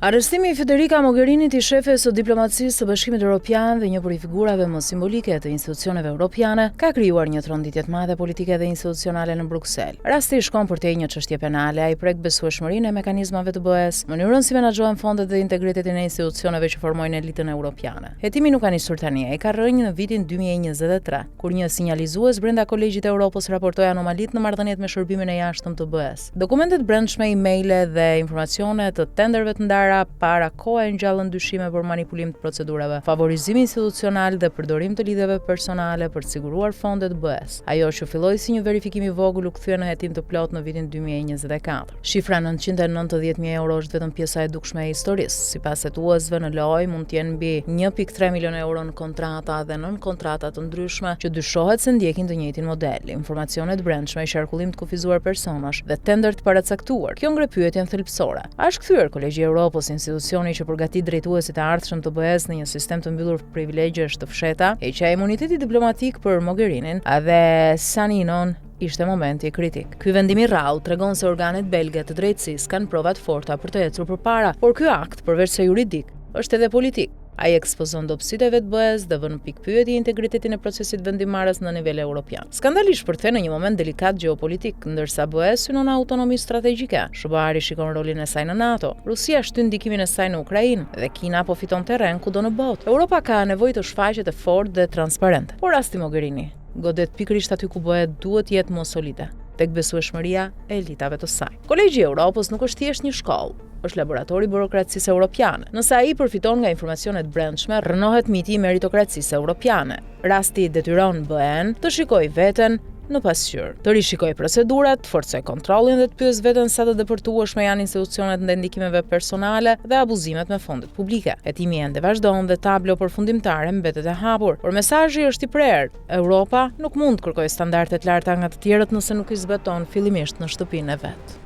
Arrestimi i Federica Mogherinit, i shefes së diplomacisë së Bashkimit Evropian dhe një prej figurave më simbolike të institucioneve evropiane, ka krijuar një tronditje të madhe politike dhe institucionale në Bruksel. Rasti shkon përtej një çështje penale, ai prek besueshmërinë e mekanizmave të BE-s, mënyrën si menaxhohen fondet dhe integritetin e institucioneve që formojnë elitën europiane. Hetimi nuk ka nisur tani, ai ka rrënjë në vitin 2023, kur një sinjalizues brenda Kolegjit të Evropës raportoi anomalitë në marrëdhëniet me shërbimin e jashtëm të BE-s. Dokumentet brendshme, emaile dhe informacione të tenderëve të ndarë para kohë ngjallën dyshime për manipulim të procedurave, favorizim institucional dhe përdorim të lidhjeve personale për të siguruar fondet BE-s. Ajo që filloi si një verifikim i vogël u kthye në hetim të plot në vitin 2024. Shifra 990.000 euro është vetëm pjesa e dukshme e historisë. Sipas hetuesve në lojë mund të jenë mbi 1.3 milion euro në kontrata dhe nën kontrata të ndryshme që dyshohet se ndjekin të njëjtin model, informacione të brendshme, qarkullim të kufizuar personash dhe tender të paracaktuar. Kjo ngre pyetjen thelbësore. A është kthyer Kolegji i Evropës, institucioni që përgatit drejtuesit e ardhshëm të BE-s në një sistem të mbyllur privilegjesh të fshehta, heqja e imunitetit diplomatik për Mogherinin dhe Saninon ishte momenti kritik. Ky vendim i rrallë tregon se organet belge të drejtësisë kanë prova të forta për të ecur përpara, por ky akt, përveç se juridik, është edhe politik. Ai ekspozon dobësitë e vetë BE-s dhe vën në pikë pyetje integritetin e procesit vendimmarrës në nivel evropian. Skandalisht për të në një moment delikat gjeopolitik, ndërsa BE-s synon autonomi strategjike. SBA-ri shikon rolin e saj në NATO, Rusia shtyn ndikimin e saj në Ukrainë dhe Kina po fiton terren kudo në botë. Europa ka nevojë të shfaqet e fortë dhe transparente. Por rasti Mogherini godet pikërisht aty ku BE duhet jetë më solide, tek besueshmëria e elitave të saj. Kolegji i Evropës nuk është thjesht një shkollë, është laboratori i burokracisë europiane. Nëse ai përfiton nga informacionet brendshme, rënohet miti i meritokracisë europiane. Rasti detyron BE-n të shikojë veten në pasqyrë, të rishikojë procedurat, të forcojë kontrollin dhe të pyes veten sa të depërtueshme janë institucionet ndaj ndikimeve personale dhe abuzimet me fondet publike. Hetimi ende vazhdon dhe tablo përfundimtare mbetet e hapur, por mesazhi është i prerë. Europa nuk mund të kërkojë standarde të larta nga të tjerët nëse nuk i zbaton fillimisht në shtëpinë e vet.